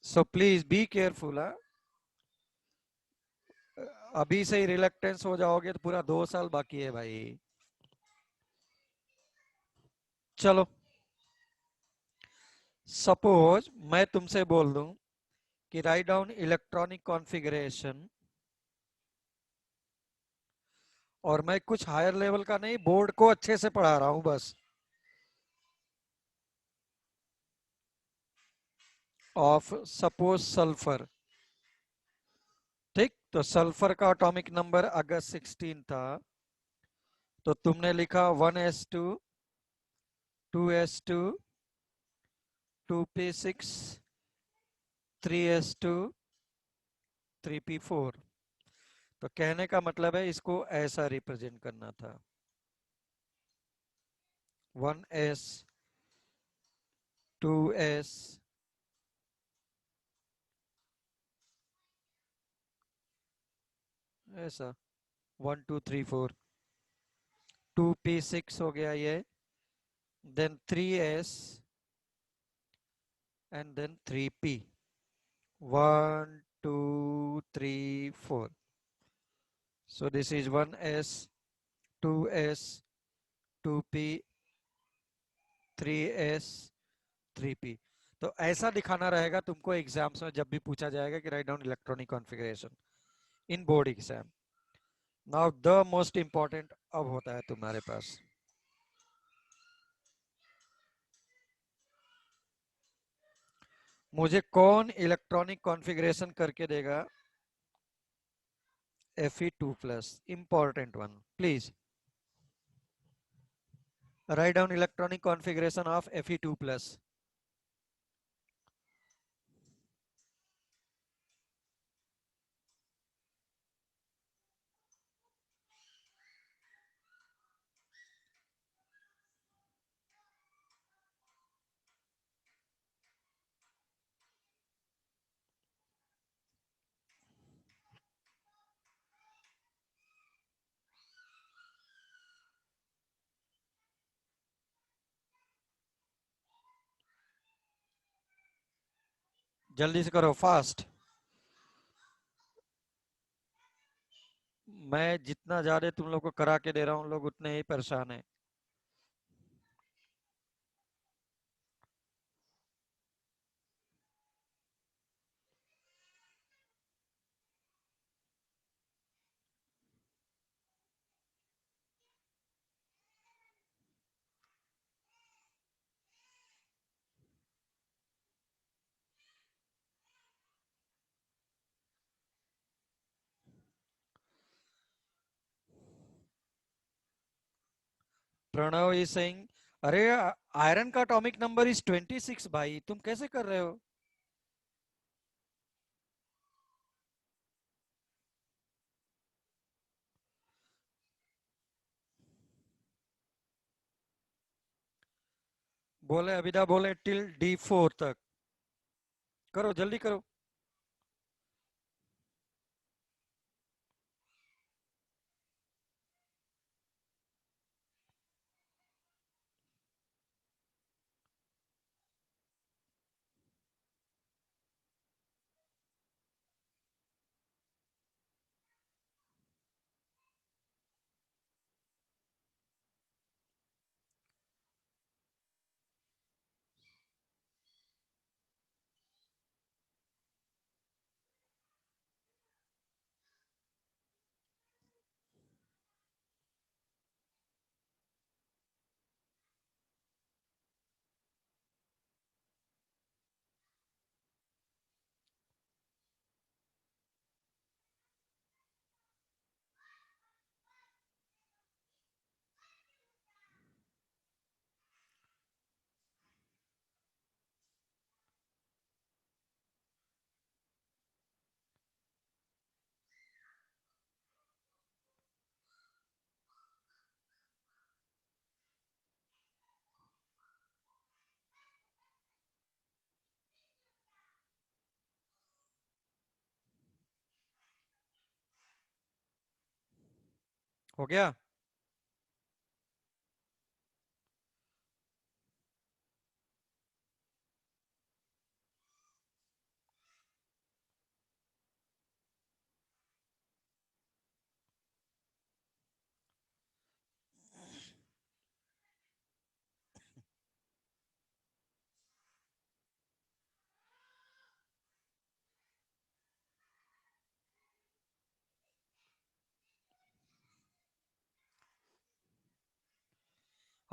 So please be careful. अभी से ही reluctance हो जाओगे तो पूरा 2 साल बाकी है भाई। चलो, सपोज मैं तुमसे बोल दूं कि राइट डाउन इलेक्ट्रॉनिक कॉन्फ़िगरेशन, और मैं कुछ हायर लेवल का नहीं, बोर्ड को अच्छे से पढ़ा रहा हूं बस, ऑफ सपोज सल्फर। ठीक, तो सल्फर का एटॉमिक नंबर अगर 16 था, तो तुमने लिखा 1s2, 2s2, 2p6, 3s2, 3p4। तो कहने का मतलब है इसको ऐसा रिप्रेजेंट करना था, 1s, 2s, ऐसा 1 2 3 4, 2p6 हो गया ये, then 3s and then 3p, 1 2 3 4। So this is 1s, 2s, 2p, 3s, 3p। तो ऐसा दिखाना रहेगा तुमको एग्जाम्स में जब भी पूछा जाएगा कि write down electronic configuration in board exam. Now the most important अब होता है तुम्हारे पास, मुझे कौन इलेक्ट्रॉनिक कॉन्फ़िगरेशन करके देगा Fe2+, important one please. Write down electronic configuration of Fe2+। जल्दी से करो, फास्ट। मैं जितना ज्यादा तुम लोग को करा के दे रहा हूँ, लोग उतने ही परेशान है। प्रणव इज सेइंग, अरे आयरन का एटॉमिक नंबर इज 26 भाई, तुम कैसे कर रहे हो? बोले अभिदा, बोले टिल D4 तक। करो जल्दी करो। हो गया।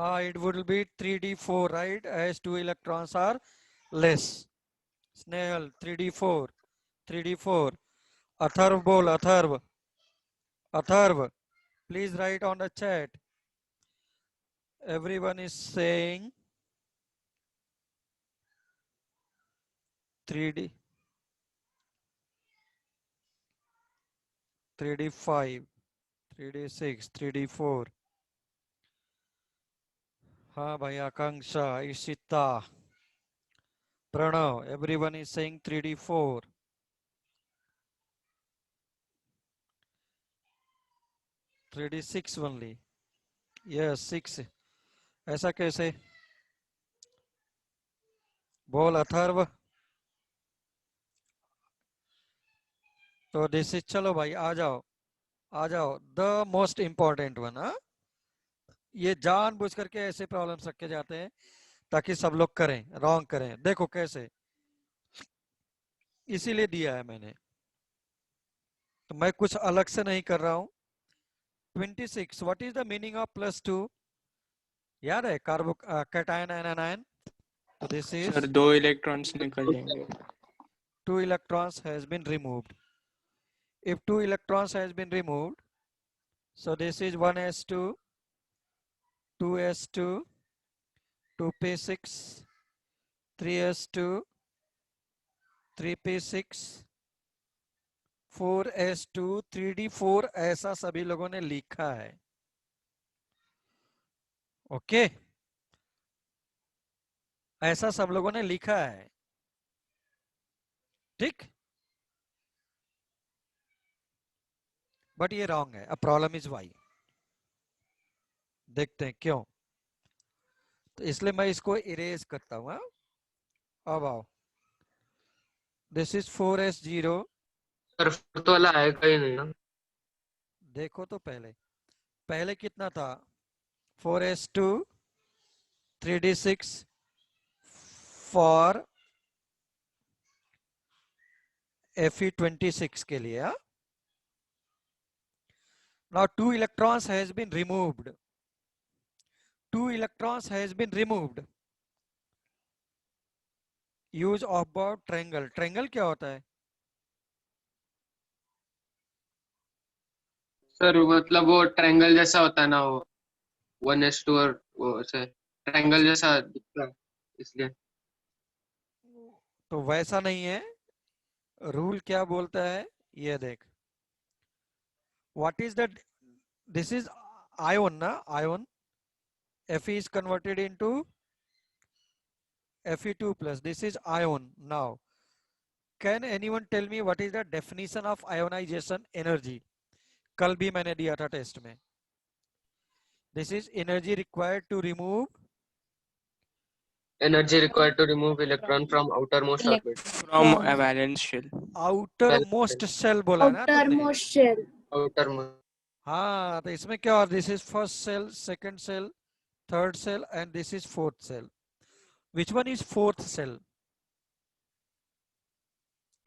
हाँ, it would be 3d4, right? As 2 electrons are less. Snehal, 3d4, 3d4. Atharv bol, Atharv, Atharv. Please write on the chat. Everyone is saying 3d, 3d5, 3d6, 3d4. हाँ भाई, आकांक्षा, Ishita, Pranav, everyone is saying 3d4. 3d6 only. Yes, 6. ऐसा कैसे? बोल अथर्व. तो this is, चलो भाई आ जाओ, आ जाओ. The most important one. हाँ, ये जानबूझ करके ऐसे प्रॉब्लम्स रखे जाते हैं ताकि सब लोग करें, रॉन्ग करें. देखो कैसे, इसीलिए दिया है मैंने. तो मैं कुछ अलग से नहीं कर रहा हूं. 26, what is the meaning of +2? याद है? कार्बो कैटायन एनायन. तो दिस इज सर 2 इलेक्ट्रॉन्स निकल जाएंगे. 2 electrons has been removed. If 2 electrons has been removed, so this is 1s2, 2s2, 2p6, 3s2, 3p6, 4s2, 3d4. ऐसा सभी लोगों ने लिखा है. ओके, ऐसा सब लोगों ने लिखा है. ठीक, बट ये रॉन्ग है. अब प्रॉब्लम इज वाई. देखते हैं क्यों. तो इसलिए मैं इसको इरेज करता हूं. अब आओ, this is 4s0. Sir fourth वाला आएगा ही नहीं ना. देखो तो पहले, पहले कितना था? 4s2, 3d6 फॉर Fe26 के लिए. Now 2 electrons has been removed. 2 electrons has been removed. Use of about triangle. Triangle क्या होता है? सर मतलब वो ट्रायंगल जैसा होता है ना, वो 1s2 और वो ऐसे ट्रायंगल जैसा दिखता है इसलिए. तो वैसा नहीं है. रूल क्या बोलता है ये देख. What is that? This is ion ना, ion. Fe is converted into Fe2 plus. This is ion. Now, can anyone tell me what is the definition of ionization energy? कल भी मैंने दिया था टेस्ट में. This is energy required to remove. Energy required to remove electron from outermost orbit. From a valence shell. outermost shell बोला ना तुमने. outermost shell. Outermost. हाँ, तो इसमें क्या? और this is first shell, second shell, third shell and this is fourth shell. Which one is fourth shell?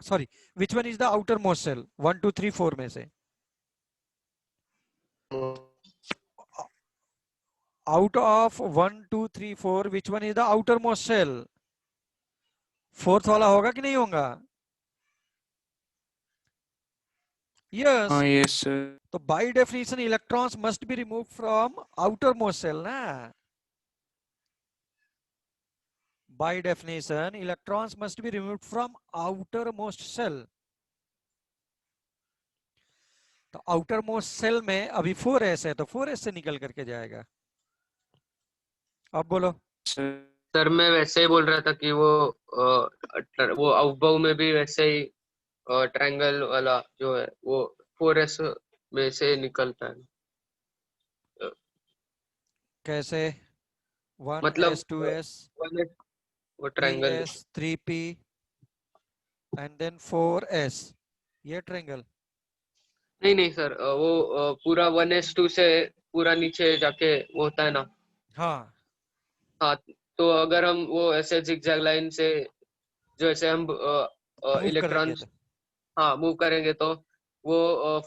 Sorry, which one is the outermost shell? 1 2 3 4 में से out of 1 2 3 4 which one is the outermost shell? Fourth वाला होगा कि नहीं होगा? Yes. Yes sir. तो by definition electrons must be remove from outermost shell ना. By definition, electrons must be removed from outermost cell. तो outermost cell में अभी 4s है, तो 4s से निकल करके जाएगा. अब बोलो. सर मैं वैसे ही बोल रहा था कि वो आउटबाउ में भी वैसे ही ट्रायंगल वाला जो है वो 4s में से निकलता है. कैसे? 1s, मतलब 2s, वो triangle 3s, 3p and then 4s. ये ट्रायंगल. नहीं सर, वो पूरा 1s2 से पूरा नीचे जाके वो होता है ना. हाँ, हाँ, तो अगर हम वो ऐसे जिगजैग लाइन से जो ऐसे हम move इलेक्ट्रॉन करेंगे तो. हाँ मूव करेंगे तो वो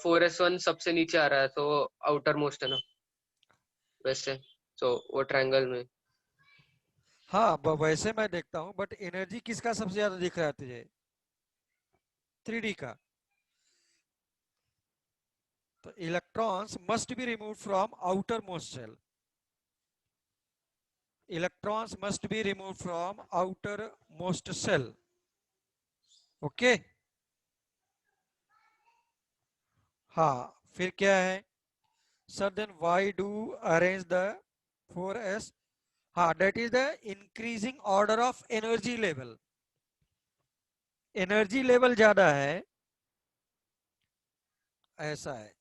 4s1 सबसे नीचे आ रहा है, तो आउटर मोस्ट है ना वैसे. सो वो ट्रायंगल में। हाँ वैसे मैं देखता हूँ, बट एनर्जी किसका सबसे ज्यादा दिख रहा है तुझे? 3D का। तो electrons must be remove from outermost shell. Electrons must be remove from outermost shell. Okay. हाँ फिर क्या है sir? Then why do arrange the 4s? हाँ, that is the increasing order of energy level. Energy level ज्यादा है, ऐसा है।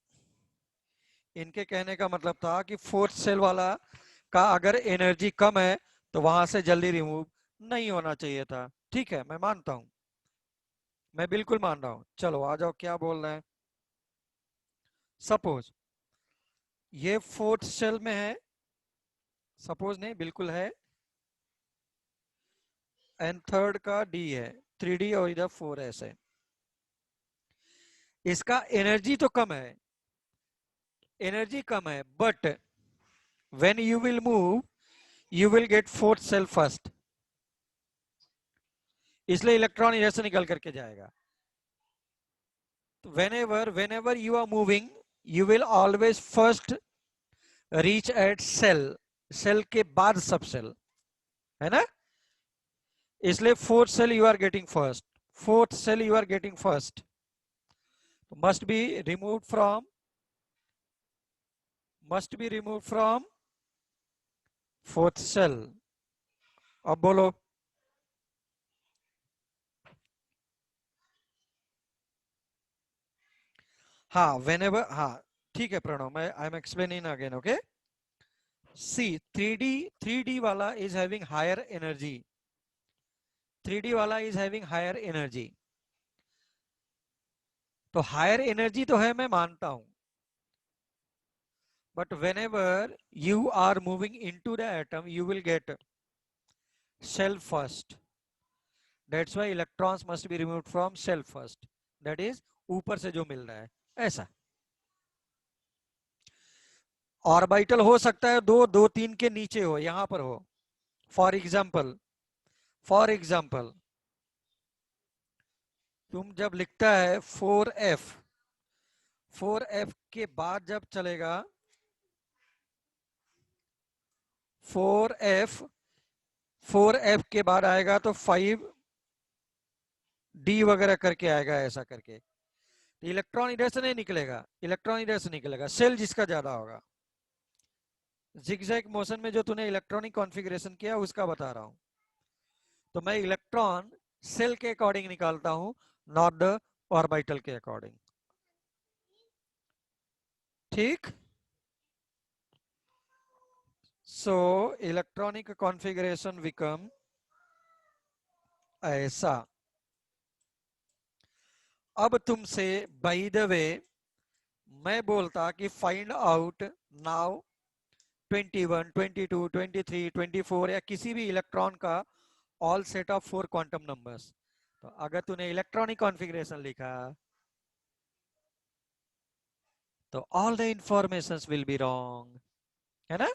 इनके कहने का मतलब था कि फोर्थ सेल वाला का अगर एनर्जी कम है तो वहां से जल्दी रिमूव नहीं होना चाहिए था। ठीक है, मैं मानता हूं, मैं बिल्कुल मान रहा हूं। चलो आ जाओ, क्या बोल रहे हैं। सपोज ये फोर्थ सेल में है, सपोज नहीं बिल्कुल है, एंड थर्ड का डी है, 3D और इधर 4s है। इसका एनर्जी तो कम है, एनर्जी कम है, but when you will move you will get fourth cell first, इसलिए इलेक्ट्रॉन इधर से निकल करके जाएगा। तो whenever you are moving you will always first reach at cell के बाद सब सेल, है ना? इसलिए fourth shell you are getting first, fourth shell you are getting first, must be remove from fourth shell. अब बोलो। हाँ whenever, हाँ ठीक है प्रणव, मैं I am explaining again. Okay, see 3D वाला is having higher energy, 3D वाला is having higher energy. तो हायर एनर्जी तो है, मैं मानता हूं, but whenever you are moving into the atom you will get cell first, that's why electrons must be removed from cell first, that is ऊपर से जो मिल रहा है, ऐसा। ऑर्बिटल हो सकता है दो दो तीन के नीचे हो, यहां पर हो। फॉर एग्जाम्पल तुम जब लिखता है 4f, 4f के बाद जब चलेगा 4f, 4f के बाद आएगा तो 5d वगैरह करके आएगा, ऐसा करके। इलेक्ट्रॉन इधर से नहीं निकलेगा, इलेक्ट्रॉन इधर से निकलेगा, सेल जिसका ज्यादा होगा। जिगजैग मोशन में जो तूने इलेक्ट्रॉनिक कॉन्फ़िगरेशन किया उसका बता रहा हूं। तो मैं इलेक्ट्रॉन सेल के अकॉर्डिंग निकालता हूं, नॉट द ऑर्बिटल के अकॉर्डिंग। ठीक। सो इलेक्ट्रॉनिक कॉन्फ़िगरेशन बिकम ऐसा। अब तुमसे बाय द वे मैं बोलता कि फाइंड आउट नाउ 21, 22, 23, 24 या किसी भी इलेक्ट्रॉन का all set of 4 quantum numbers, तो अगर तूने इलेक्ट्रॉनिक कॉन्फ़िगरेशन लिखा तो all the informations will be wrong, है ना?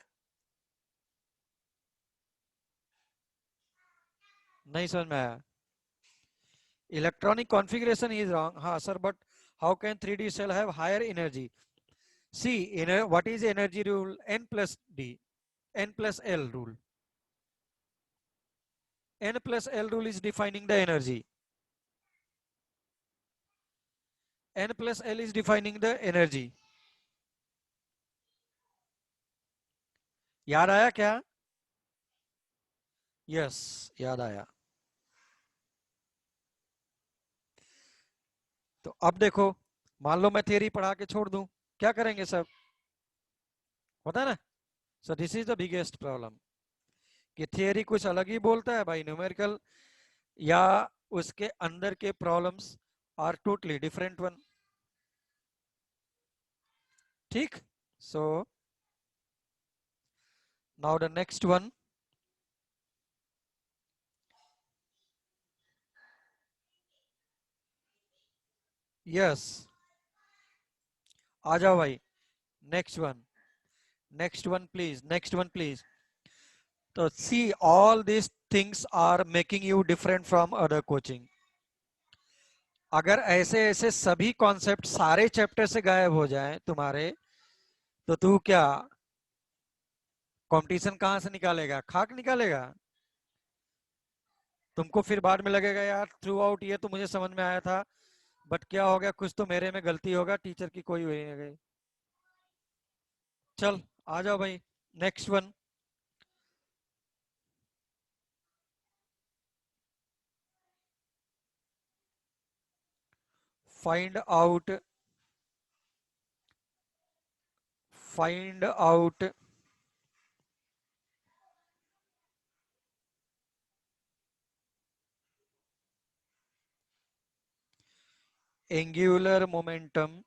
नहीं समझ में आया? इलेक्ट्रॉनिक कॉन्फ़िगरेशन इज रॉन्ग, हाँ sir, but how can 3D shell have higher energy? See what is energy rule? n plus d, n plus l rule. n plus l rule is defining the energy. n plus l is defining the energy. याद आया क्या? Yes, याद आया। तो अब देखो, मान लो मैं थियरी पढ़ा के छोड़ दूं, क्या करेंगे सब? होता है ना? सो this is the biggest problem कि थियरी कुछ अलग ही बोलता है भाई, न्यूमेरिकल या उसके अंदर के problems are totally different one. ठीक। So now the next one. Yes, आ जाओ भाई। Next one, next one please, next one please. तो see all this things are making you different from other coaching. अगर ऐसे ऐसे सभी कॉन्सेप्ट सारे चैप्टर से गायब हो जाएं तुम्हारे, तो तू क्या कंपटीशन कहां से निकालेगा, खाक निकालेगा। तुमको फिर बाद में लगेगा यार थ्रू आउट ये तो मुझे समझ में आया था, बट क्या हो गया, कुछ तो मेरे में गलती होगा, टीचर की कोई हुई नहीं गई। चल आ जाओ भाई, next one. Find out angular momentum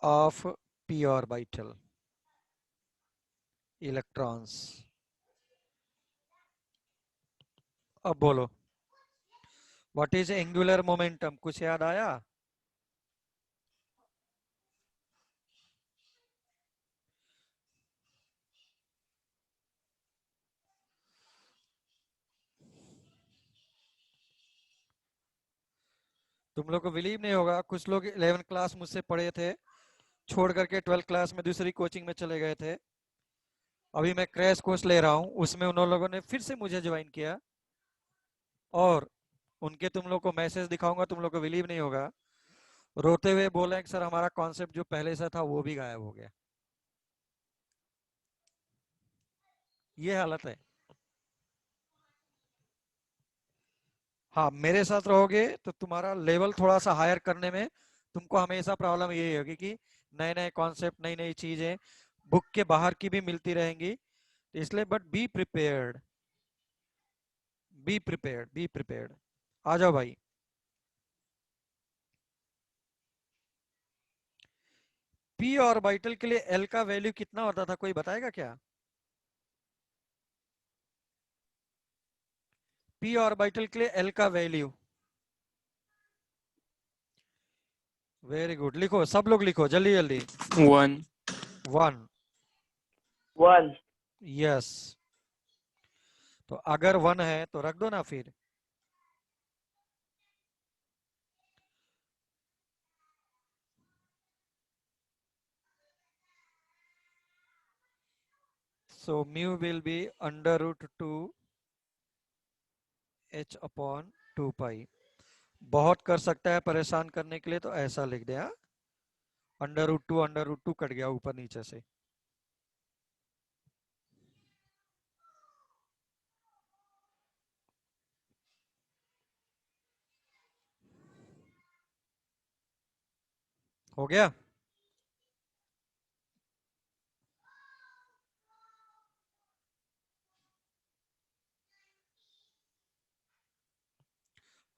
of p orbital electrons. अब बोलो, व्हाट इज एंगुलर मोमेंटम, कुछ याद आया? तुम लोग को बिलीव नहीं होगा, कुछ लोग 11th क्लास मुझसे पढ़े थे, छोड़ करके 12th क्लास में दूसरी कोचिंग में चले गए थे। अभी मैं क्रैश कोर्स ले रहा हूँ, उसमें उन लोगों ने फिर से मुझे ज्वाइन किया, और उनके तुम लोग को मैसेज दिखाऊंगा, तुम लोग को बिलीव नहीं होगा, रोते हुए बोले कि सर हमारा कॉन्सेप्ट जो पहले से था वो भी गायब हो गया। ये हालत है। हाँ, मेरे साथ रहोगे तो तुम्हारा लेवल थोड़ा सा हायर करने में तुमको हमेशा प्रॉब्लम यही होगी कि नए नए कॉन्सेप्ट, नई नई चीजें बुक के बाहर की भी मिलती रहेंगी, तो इसलिए but be prepared, be prepared, be prepared. आ जाओ भाई। पी ऑर्बिटल के लिए एल का वैल्यू कितना होता था, कोई बताएगा क्या? पी ऑर्बिटल के लिए एल का वैल्यू, वेरी गुड, लिखो सब लोग लिखो जल्दी जल्दी। 1. 1। 1. यस, तो अगर 1 है तो रख दो ना फिर। So mu will be √2 h upon 2 पाई। बहुत कर सकता है परेशान करने के लिए, तो ऐसा लिख दे। √2 कट गया ऊपर नीचे से। हो गया।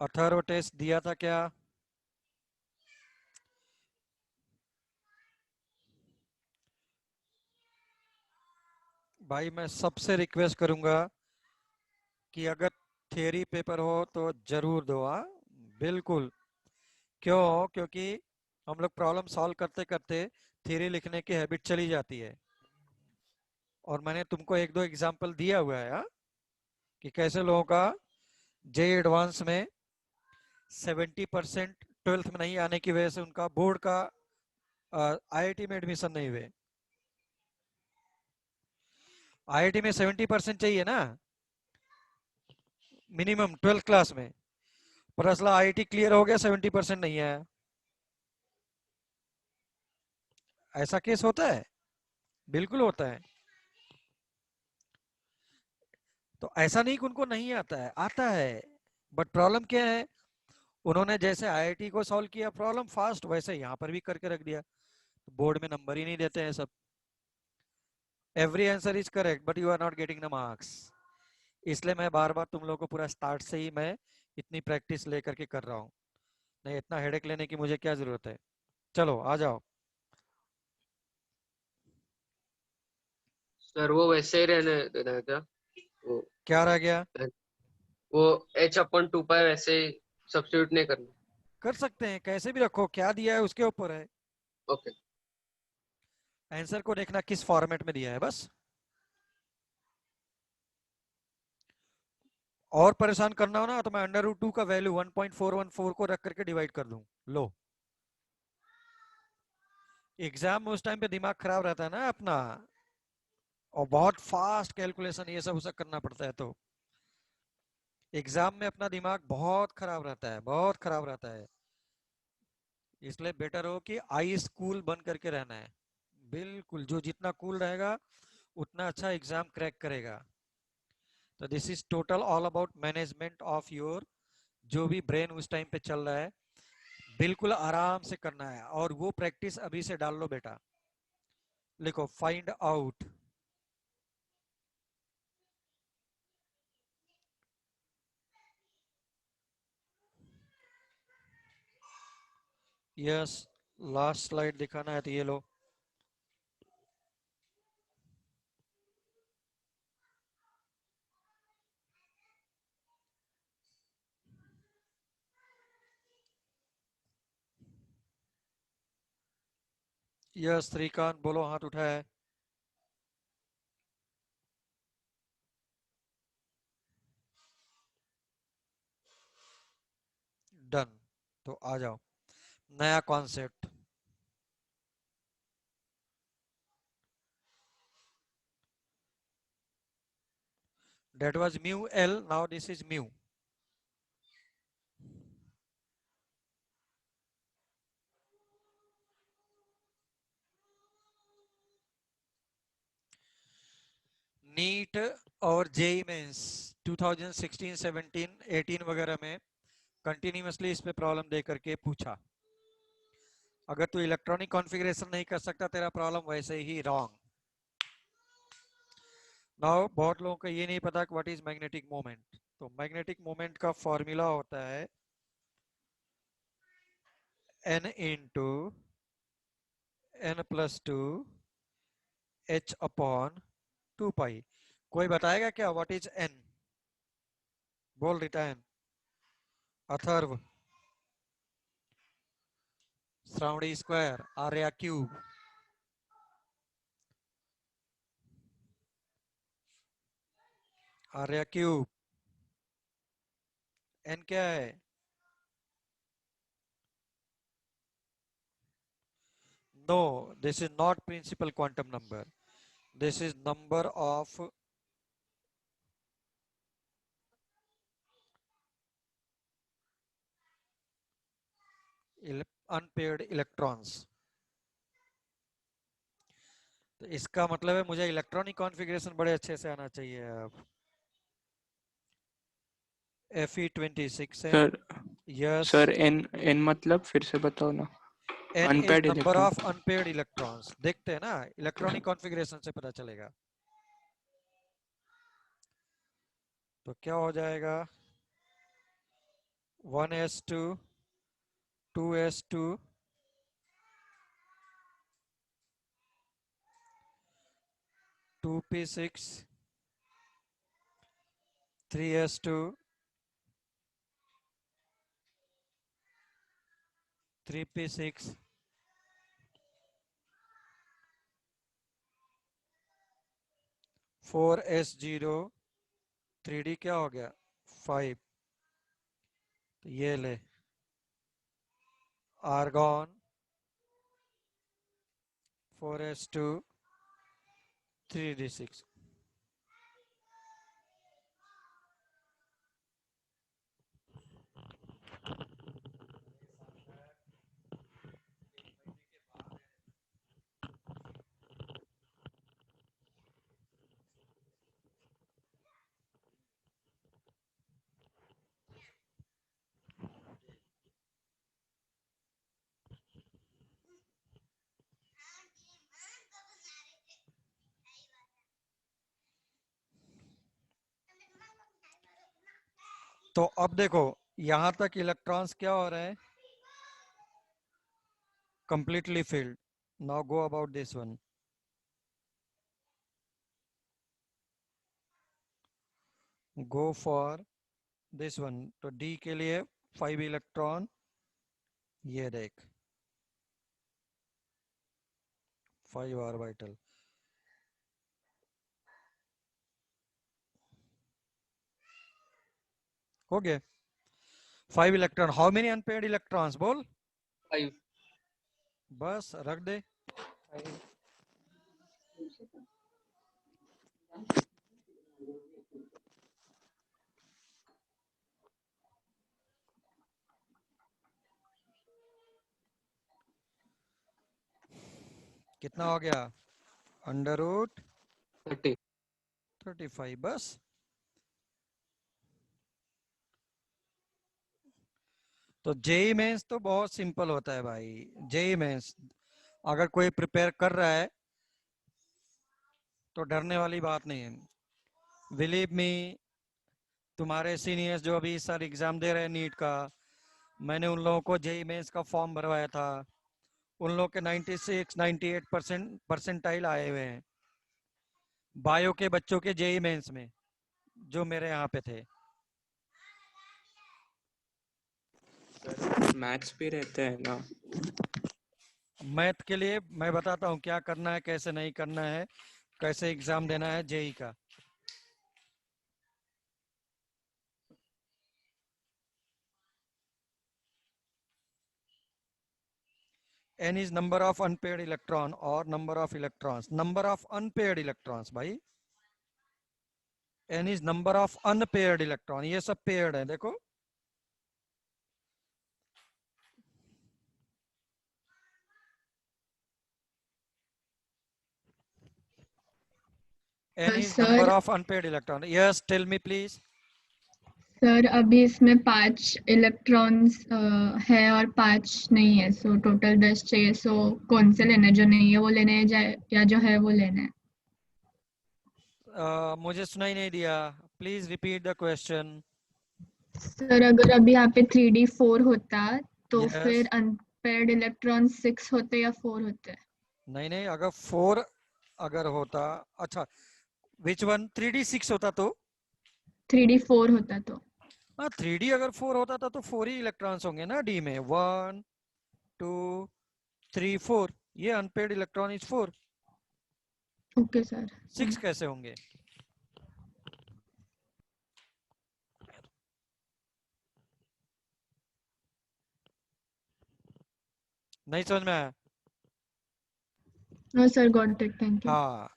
अथर्व टेस्ट दिया था क्या? भाई मैं सबसे रिक्वेस्ट करूंगा कि अगर थियरी पेपर हो तो जरूर दो। बिल्कुल। क्यों? क्योंकि हम लोग प्रॉब्लम सॉल्व करते करते थियरी लिखने की हैबिट चली जाती है, और मैंने तुमको एक दो एग्जांपल दिया हुआ है कि कैसे लोगों का जे एडवांस में 70% 12th में नहीं आने की वजह से उनका बोर्ड का आईआईटी में एडमिशन नहीं हुए। आईआईटी में 70% चाहिए ना मिनिमम 12th क्लास में, पर असला आईआईटी क्लियर हो गया 70% नहीं आया। ऐसा केस होता है, बिल्कुल होता है। तो ऐसा नहीं कि उनको नहीं आता है, आता है, बट प्रॉब्लम क्या है, उन्होंने जैसे आईआईटी को सॉल्व किया प्रॉब्लम फास्ट, वैसे यहाँ पर भी करके रख दिया, तो बोर्ड में नंबर ही नहीं देते हैं सब। Every answer is correct but you are not getting the marks. इसलिए मैं बार बार तुम लोगों को पूरा स्टार्ट से ही मैं इतनी प्रैक्टिस लेकर के कर रहा हूँ, नहीं इतना हेडेक लेने की मुझे क्या जरूरत है। चलो आ जाओ। सर वो वैसे ही रहने देना है क्या? वो क्या रह गया? वो h/2 पाई वैसे ही सब्स्टिट्यूट नहीं करना? कर सकते हैं, कैसे भी रखो, क्या दिया है उसके ऊपर है। ओके। आंसर को देखना किस फॉर्मेट में दिया है बस। और परेशान करना हो ना तो मैं √2 का वैल्यू 1.414 को रख करके डिवाइड कर दूं। लो, एग्जाम में उस टाइम पे दिमाग खराब रहता है ना अपना, और बहुत फास्ट कैलकुलेशन ये सब उसे करना पड़ता है, तो एग्जाम में अपना दिमाग बहुत खराब रहता है, बहुत खराब रहता है। इसलिए बेटर हो कि आइस कूल बन करके रहना है। बिल्कुल, जो जितना कूल रहेगा उतना अच्छा एग्जाम क्रैक करेगा। तो this is total all about management of your, जो भी ब्रेन उस टाइम पे चल रहा है, बिल्कुल आराम से करना है। और वो प्रैक्टिस अभी से डाल लो बेटा। लिखो find out, yes, last slide दिखाना है तो ये लो। यस श्रीकांत बोलो, हाथ उठाया है। डन, तो आ जाओ नया concept. That was mu L, now this is mu. NEET और जेई मेंस 2016, 17, 18 वगैरह में कंटिन्यूसली इस पे प्रॉब्लम दे करके पूछा। अगर तू इलेक्ट्रॉनिक कॉन्फ़िगरेशन नहीं कर सकता, तेरा प्रॉब्लम वैसे ही रॉन्ग। नाउ बहुत लोगों को ये नहीं पता कि व्हाट इज मैग्नेटिक मोमेंट। तो मैग्नेटिक मोमेंट का फॉर्मूला होता है n into n+2 h upon 2 pi. कोई बताएगा क्या व्हाट इज n? बोल return. Atharva, Shravani square, Arya cube, Arya cube. n क्या है? No, this is not principal quantum number, this is number of unpaired electrons. तो इसका मतलब है मुझे इलेक्ट्रॉनिक कॉन्फ़िगरेशन बड़े अच्छे से आना चाहिए। अब Fe26 है। Sir yes, sir N N मतलब फिर से बताओ ना। n is unpaired number electron. Of unpaired electrons. देखते हैं ना, इलेक्ट्रॉनिक कॉन्फ़िगरेशन से पता चलेगा। तो क्या हो जाएगा? 1s2 2s2 2p6 3s2 3p6 4s0 3d क्या हो गया 5। तो ये ले आर्गॉन 4s2 3d6। तो अब देखो यहां तक इलेक्ट्रॉन्स क्या हो रहे हैं, completely filled. Now go about this one. Go for this one. तो D के लिए 5 इलेक्ट्रॉन, ये देख 5 ऑर्बिटल। हो गया 5 electron. How many unpaired electrons बोल? 5। बस रख दे। कितना हो गया? Under root 30। 35। बस तो जेई मेंस तो बहुत सिंपल होता है भाई। जेई मेंस अगर कोई प्रिपेयर कर रहा है तो डरने वाली बात नहीं है। बिलीव मी, तुम्हारे सीनियर्स जो अभी इस साल एग्जाम दे रहे हैं नीट का, मैंने उन लोगों को जेई मेंस का फॉर्म भरवाया था। उन लोग के 96-98% परसेंटाइल आए हुए हैं बायो के बच्चों के जेई मेंस में, जो मेरे यहाँ पे थे। मैथ्स भी रहते हैं ना? मैथ के लिए मैं बताता हूँ क्या करना है, कैसे नहीं करना है, कैसे एग्जाम देना है जेई का। n is number of unpaired electron or number of electrons, number of unpaired electrons भाई। n is number of unpaired electron, ये सब paired है देखो। n is number sir of unpaired electron। yes, tell me please। Sir अभी इसमें 5 electrons है और 5 नहीं है, सो टोटल 10 चाहिए। सो कौन से लेने, जो नहीं है वो लेने हैं या जो है वो लेने हैं? मुझे सुनाई नहीं दिया, please repeat the question. Sir अगर अभी यहाँ पे 3d4 होता तो यस। फिर अनपेयर्ड इलेक्ट्रॉन 6 होते या 4 होते? नहीं नहीं, अगर 4 अगर होता, अच्छा विच वन, 3d6 होता तो? 3d4 होता तो? हाँ 3d अगर 4 होता था तो 4 ही इलेक्ट्रॉन्स होंगे ना d में। 1 2 3 4, ये unpaired electron is 4। Okay sir. 6 कैसे होंगे? नहीं समझ में आया? No sir, got it, thank you. हाँ,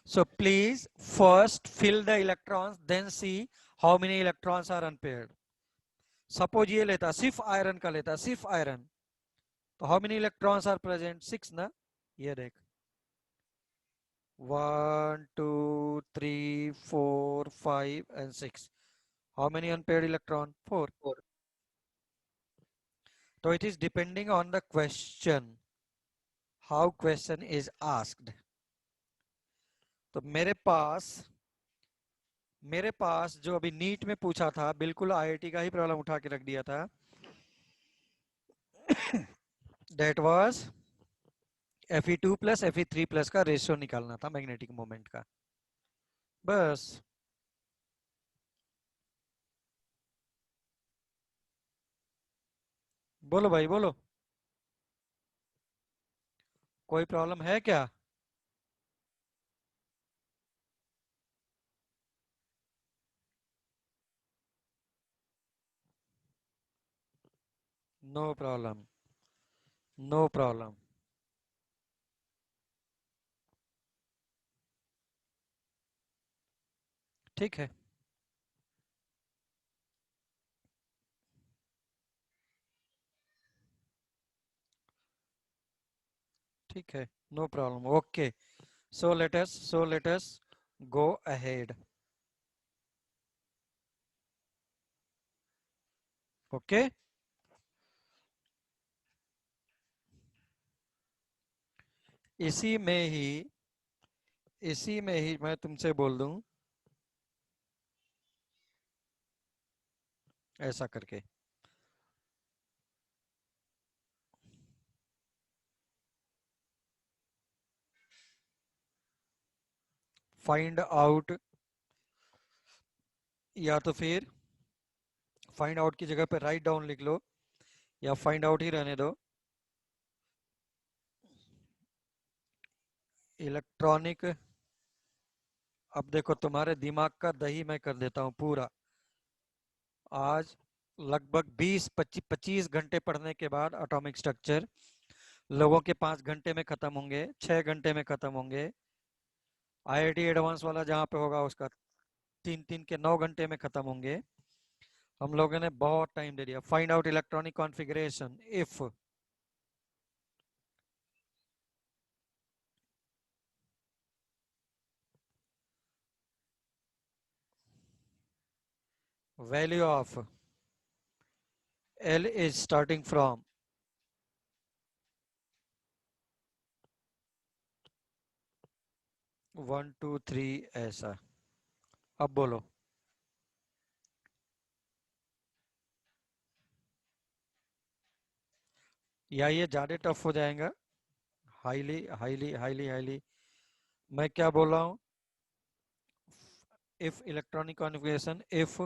so please first fill the electrons, then see how many electrons are unpaired। Suppose ये लेता, सिर्फ आयरन का लेता, सिर्फ आयरन, तो how many electrons are present? 6 ना। ये देख 1 2 3 4 5 and 6। how many unpaired electron? 4। 4। तो it is depending on the question, how question is asked। तो मेरे पास जो अभी नीट में पूछा था, बिल्कुल आईआईटी का ही प्रॉब्लम उठा के रख दिया था। That was Fe2 plus Fe3 plus का रेशियो निकालना था मैग्नेटिक मोमेंट का, बस। बोलो भाई बोलो, कोई प्रॉब्लम है क्या? No problem, no problem. ठीक है, ठीक है, no problem. Okay, so let us go ahead। Okay, इसी में ही मैं तुमसे बोल दूं ऐसा करके। फाइंड आउट, या तो फिर फाइंड आउट की जगह पे राइट डाउन लिख लो, या फाइंड आउट ही रहने दो। इलेक्ट्रॉनिक, अब देखो तुम्हारे दिमाग का दही मैं कर देता हूँ पूरा। आज लगभग 20-25 घंटे पढ़ने के बाद एटॉमिक स्ट्रक्चर लोगों के 5 घंटे में खत्म होंगे, 6 घंटे में खत्म होंगे। आईआईटी एडवांस वाला जहाँ पे होगा उसका 3 के 9 घंटे में खत्म होंगे। हम लोगों ने बहुत टाइम दे दिया। Find out electronic configuration if value of L is starting from 1 2 3 ऐसा। अब बोलो। या ये ज्यादा टफ हो जाएगा, हाईली हाईली हाईली हाईली। मैं क्या बोल रहा हूँ, if electronic configuration, if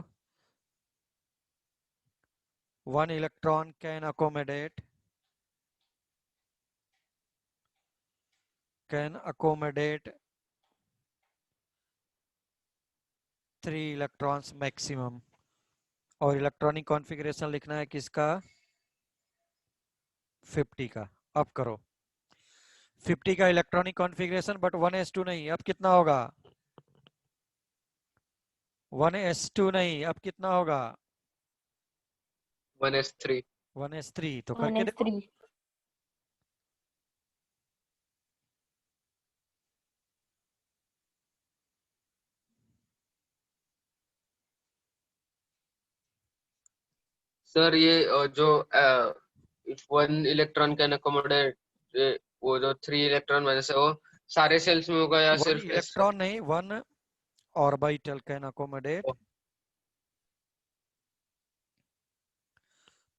one electron can accommodate three electrons maximum। और इलेक्ट्रॉनिक कॉन्फ़िगरेशन लिखना है किसका, 50 का। अब करो 50 का इलेक्ट्रॉनिक कॉन्फ़िगरेशन, बट 1s2 नहीं। अब कितना होगा, 1s2 नहीं, अब कितना होगा, 1s3। 1s3। तो करके देखो। 1s3। सर ये जो if one electron can accommodate, वो जो 3 इलेक्ट्रॉन वजह से वो सारे सेल्स में होगा या वन सिर्फ इलेक्ट्रॉन नहीं, वन ऑर्बिटल कैन अकोमोडेट।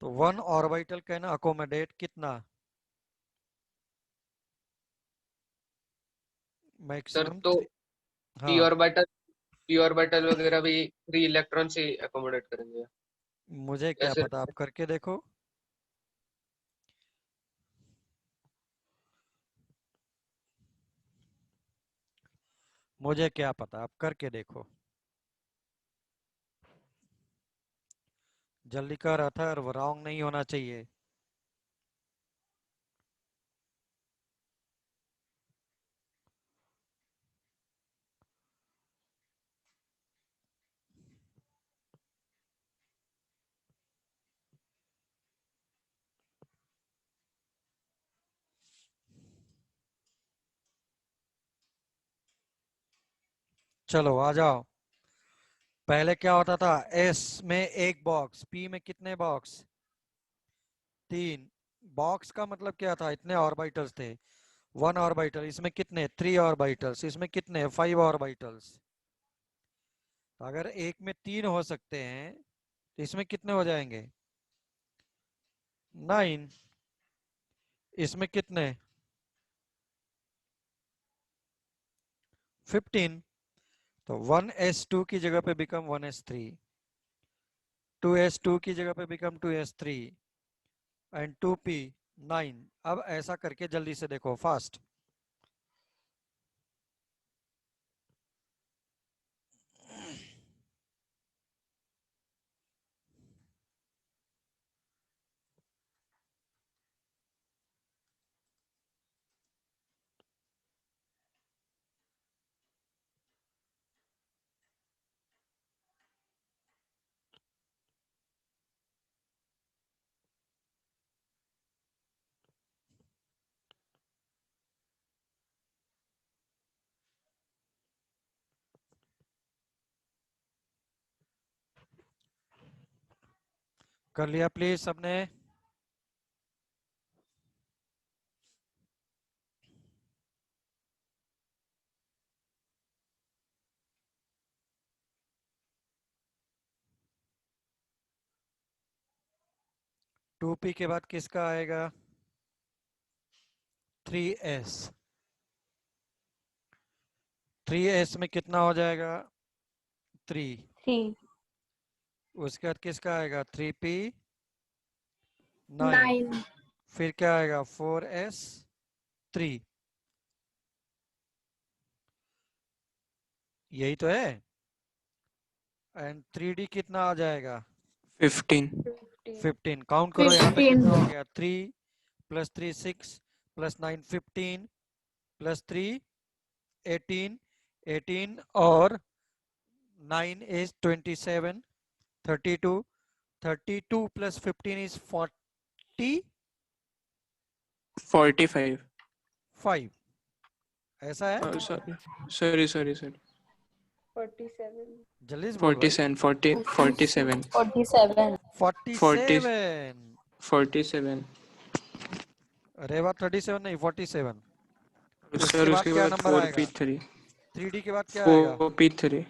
तो वन ऑर्बिटल कैन अकोमोडेट कितना, सर मैक्सिमम। तो पी हाँ, ऑर्बिटल, पी ऑर्बिटल वगैरह भी 3 इलेक्ट्रॉन से अकोमोडेट करेंगे मुझे या क्या सिर्फ? पता, आप करके देखो। मुझे क्या पता, आप करके देखो। जल्दी कर रहा था, और रॉन्ग नहीं होना चाहिए। चलो आ जाओ। पहले क्या होता था, एस में एक बॉक्स, पी में कितने बॉक्स, 3 बॉक्स। का मतलब क्या था, इतने ऑर्बिटल्स थे। 1 ऑर्बिटल, इसमें कितने, 3 ऑर्बिटल्स, इसमें कितने, 5 ऑर्बिटल्स। अगर एक में 3 हो सकते हैं तो इसमें कितने हो जाएंगे, 9। इसमें कितने, 15। तो 1s2 की जगह पे बिकम 1s3, 2s2 की जगह पे बिकम 2s3, एंड 2p 9। अब ऐसा करके जल्दी से देखो, फास्ट। कर लिया प्लीज सबने। टू पी के बाद किसका आएगा, 3s। 3s में कितना हो जाएगा, 3। 3। उसके बाद किसका आएगा 3p 9, 9 फिर क्या आएगा 4s 3, यही तो है। एंड 3d कितना आ जाएगा 15 15, काउंट करो यहाँ पे 15 कितना हो गया 3 + 3 6 + 9 15 + 3 18, 18 और 9 is 27, 32, 32 + 15 is 45, 45 ऐसा है। सॉरी 47 जल्दी से बोल भाई। 47 47 47, 47 अरे वाह 37 नहीं 47। सर उसके क्या बाद नंबर आएगा 4p3 3d के बाद क्या आएगा 4p3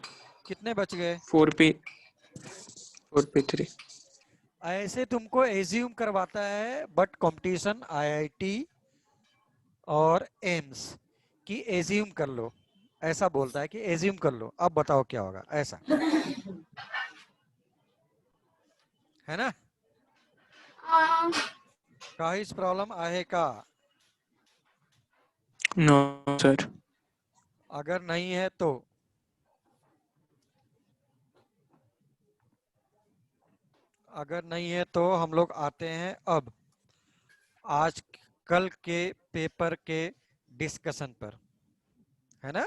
कितने बच गए 4p3 ऐसे तुमको एज्यूम करवाता है बट कंपटीशन आईआईटी और एम्स की एज्यूम कर लो, ऐसा बोलता है कि एज्यूम कर लो, अब बताओ क्या होगा, ऐसा है ना। काहीच प्रॉब्लम आहे का? नो सर अगर नहीं है तो हम लोग आते हैं अब आज कल के पेपर के डिस्कशन पर, है ना।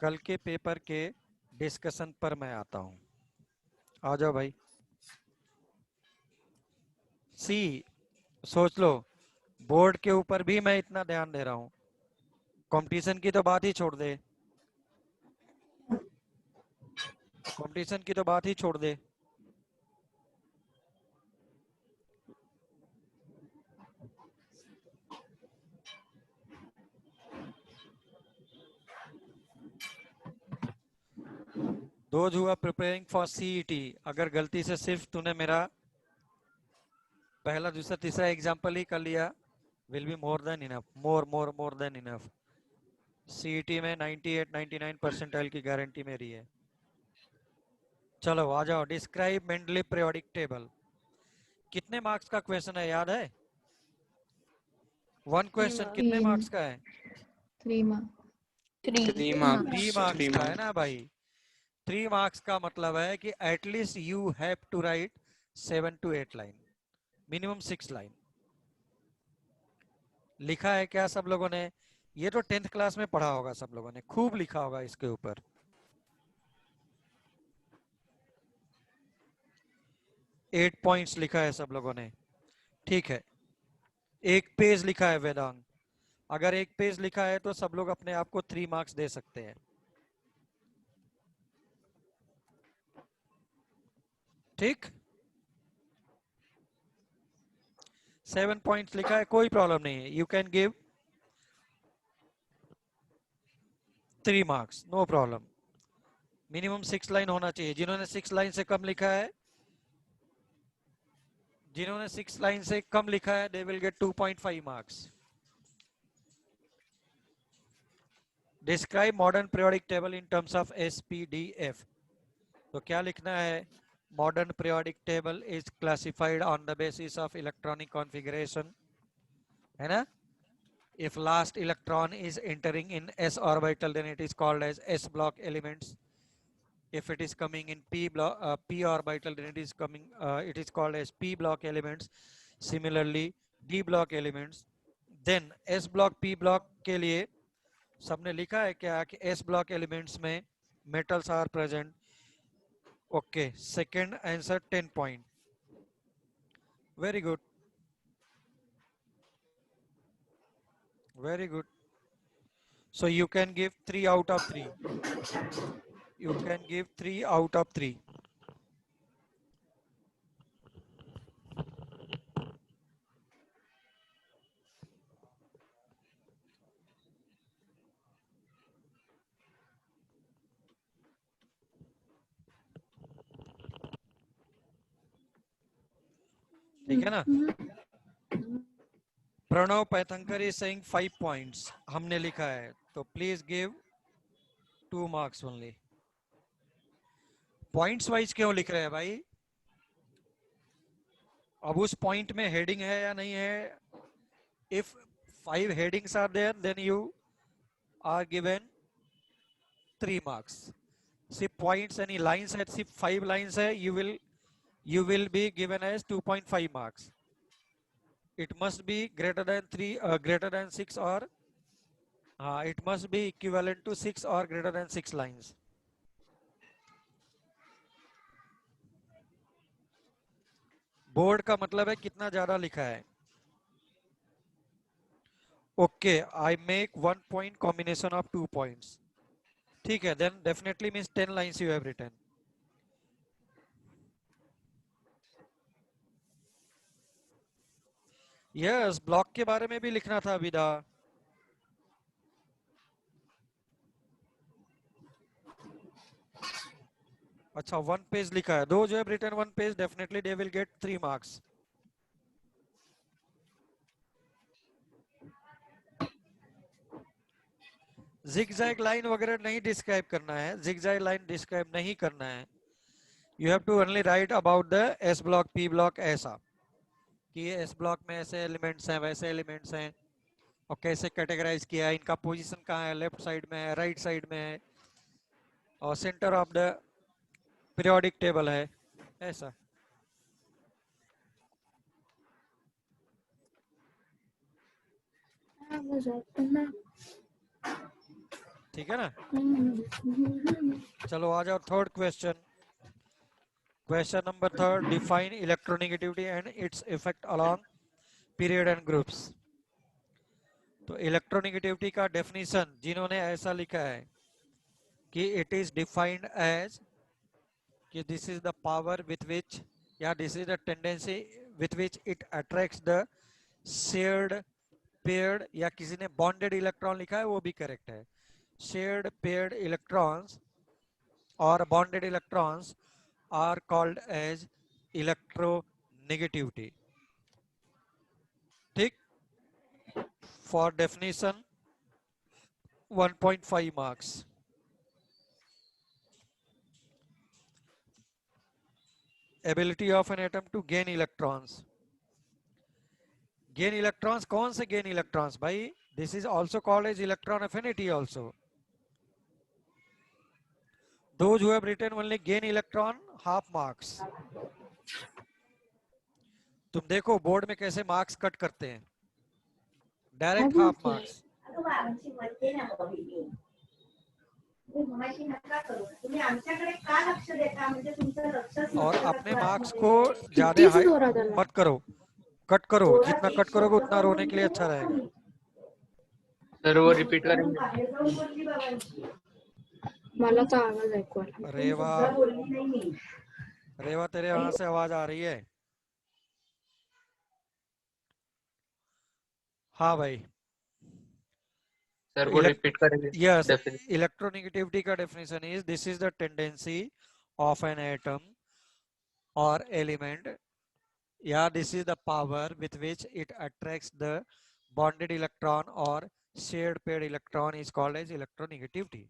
कल के पेपर के डिस्कशन पर मैं आता हूं, आ जाओ भाई। सी सोच लो, बोर्ड के ऊपर भी मैं इतना ध्यान दे रहा हूं, कंपटीशन की तो बात ही छोड़ दे, कंपटीशन की तो बात ही छोड़ दे। Those who are preparing for CET, अगर गलती से सिर्फ तूने मेरा पहला दूसरा तीसरा एग्जाम्पल ही कर लिया, will be more than enough, more than enough. CET में 98 99 परसेंटाइल की गारंटी मेरी है। चलो आ जाओ, डिस्क्राइब मेंडलीव पीरियोडिक टेबल। कितने मार्क्स का क्वेश्चन है याद है? 1 क्वेश्चन कितने तीन। मार्क्स का है? 3 marks 3 3 marks मार्क्स का है ना भाई। 3 मार्क्स का मतलब है कि at least you have to write 7 to 8 line, minimum 6 line. लिखा है क्या सब लोगों ने? ये तो 10th क्लास में पढ़ा होगा, सब लोगों ने खूब लिखा होगा इसके ऊपर। एट पॉइंट्स लिखा है सब लोगों ने, ठीक है। एक पेज लिखा है वेदांग, अगर एक पेज लिखा है तो सब लोग अपने आप को 3 मार्क्स दे सकते हैं, ठीक। 7 पॉइंट्स लिखा है, कोई प्रॉब्लम नहीं है, you can give 3 marks, no problem. Minimum 6 line होना चाहिए। जिन्होंने 6 लाइन से कम लिखा है, जिन्होंने 6 लाइन से कम लिखा है, they will get 2.5 marks. Describe modern periodic table in terms of SPDF। तो क्या लिखना है? Modern periodic table is classified on the basis of electronic configuration, है ना। If last electron is entering in s orbital, then it is called as s block elements. If it is coming in p orbital, then it is called as p block elements. Similarly d block elements. Then s block p block के लिए सबने लिखा है क्या कि s block elements में metals are present? Okay, second answer 10 point, very good, very good. So you can give 3 out of 3. You can give 3 out of 3. ठीक है ना। प्रणव पैथंकर इज सेइंग 5 पॉइंट्स हमने लिखा है, तो please give 2 marks only. Points wise क्यों लिख रहे हैं भाई? अब उस पॉइंट में हेडिंग है या नहीं है? If 5 headings are there, then you are given 3 marks. सिर्फ points any lines है, सिर्फ 5 lines है, you will be given as 2.5 marks. It must be greater than 3, greater than 6, or it must be equivalent to 6 or greater than 6 lines. Board का मतलब है कितना ज्यादा लिखा है. Okay, I make 1 point combination of 2 points. ठीक है, then definitely means 10 lines you have written. Yes, block के बारे में भी लिखना था विदा. अच्छा, 1 page लिखा है. Those who have written 1 page, definitely they will get 3 marks. zigzag line वगैरह नहीं डिस्क्राइब करना है. zigzag line डिस्क्राइब नहीं करना है. You have to only write about the S block, P block ऐसा कि ये S block में ऐसे एलिमेंट्स हैं, वैसे एलिमेंट्स हैं, और कैसे कैटेगराइज किया है, इनका पोजीशन कहाँ है, लेफ्ट साइड में है, राइट साइड में है, और centre of the periodic table है, ऐसा. ठीक है ना? चलो आ जाओ third question. Question number 3, define electronegativity and its effect along period and groups. तो इलेक्ट्रोनेगेटिविटी का डेफिनेशन जिन्होंने ऐसा लिखा है कि इट इज डिफाइंड एज कि this is the power with which, या this is the tendency with which it attracts the shared paired, या किसी ने बॉन्डेड इलेक्ट्रॉन लिखा है, वो भी करेक्ट है. शेयर्ड पेयर्ड इलेक्ट्रॉन्स और bonded electrons are called as electronegativity. ठीक. For definition 1.5 marks. Ability of an atom to gain electrons. Gain electrons, कौन से gain electrons भाई? This is also called as electron affinity also. Those who have written only gain electron, half marks. तुम देखो board में कैसे marks cut करते हैं, direct half marks. और अपने मार्क्स को ज्यादा हाई मत करो, कट करो. जितना कट करोगे उतना रोने के लिए अच्छा रहेगा. सर वो रिपीट करेंगे. मला तो आवाज ऐकू आला. रेवा तेरे वहां से आवाज आ रही है? हाँ भाई. सर वो रिपीट करेंगे. Yes, electronegativity का definition is this is the tendency of an atom or element, yeah, this is the power with which it attracts the bonded electron or shared paired electron is called as electronegativity.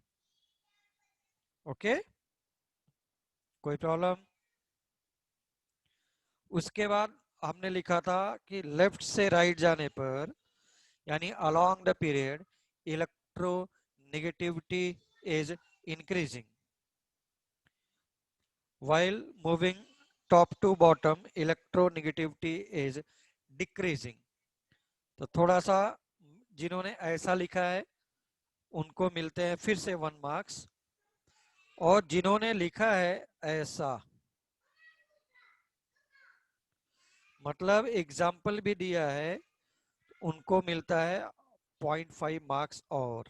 Okay, कोई problem? उसके बाद हमने लिखा था कि left से right जाने पर, यानी along the period, electronegativity is increasing, while moving top to bottom electronegativity is decreasing. तो थोड़ा सा जिन्होंने ऐसा लिखा है उनको मिलते हैं फिर से 1 marks, और जिन्होंने लिखा है ऐसा, मतलब एग्जाम्पल भी दिया है, उनको मिलता है 0.5 मार्क्स, और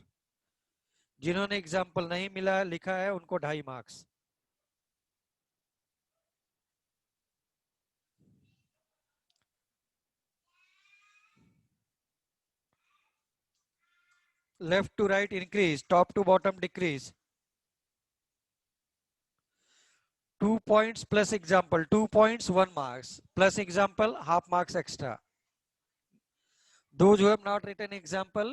जिन्होंने एग्जाम्पल नहीं मिला लिखा है उनको 2.5 marks. Left to right increase, top to bottom decrease. 2 points plus example, 2 points 1 marks, plus example half marks extra. Those who have not written example,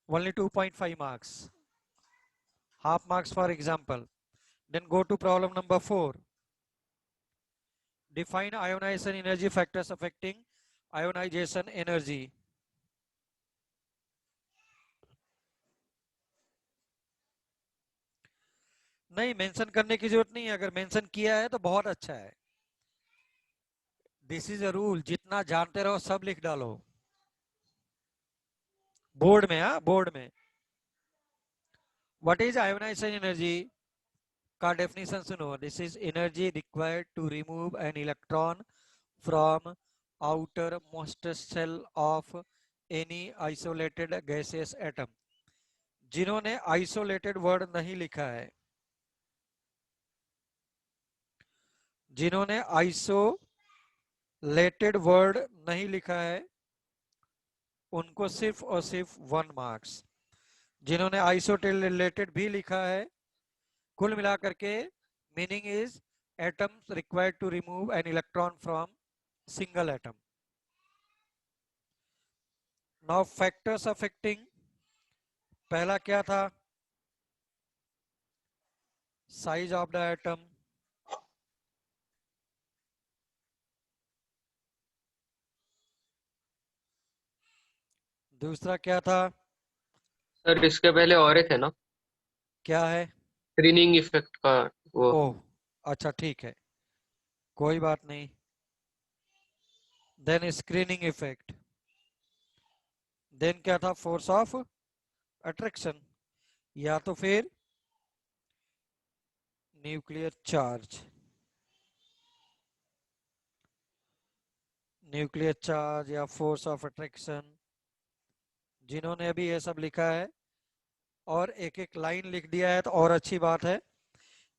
only 2.5 marks, half marks for example. Then go to problem number 4. Define ionization energy factors affecting ionization energy. नहीं mention करने की जरूरत नहीं है, अगर mention किया है तो बहुत अच्छा है. दिस इज अ रूल, जितना जानते रहो सब लिख डालो बोर्ड में. हाँ बोर्ड में. व्हाट इज आयोनाइजेशन एनर्जी का डेफिनेशन सुनो. This is energy required to remove an electron from outermost shell of any isolated gaseous atom. जिन्होंने आइसोलेटेड वर्ड नहीं लिखा है, जिन्होंने आइसोलेटेड वर्ड नहीं लिखा है उनको सिर्फ और सिर्फ 1 मार्क्स. जिन्होंने आइसोलेटेड भी लिखा है, कुल मिलाकर के meaning is atoms required to remove an electron from single atom. Now factors affecting, पहला क्या था? Size of the atom. दूसरा क्या था? सर इसके पहले और एक है ना, क्या है? स्क्रीनिंग इफेक्ट का वो. ओह अच्छा ठीक है, कोई बात नहीं. Then screening effect. देन क्या था? फोर्स ऑफ अट्रैक्शन, या तो फिर न्यूक्लियर चार्ज. न्यूक्लियर चार्ज या फोर्स ऑफ अट्रैक्शन. जिन्होंने अभी ये सब लिखा है और एक एक लाइन लिख दिया है तो और अच्छी बात है.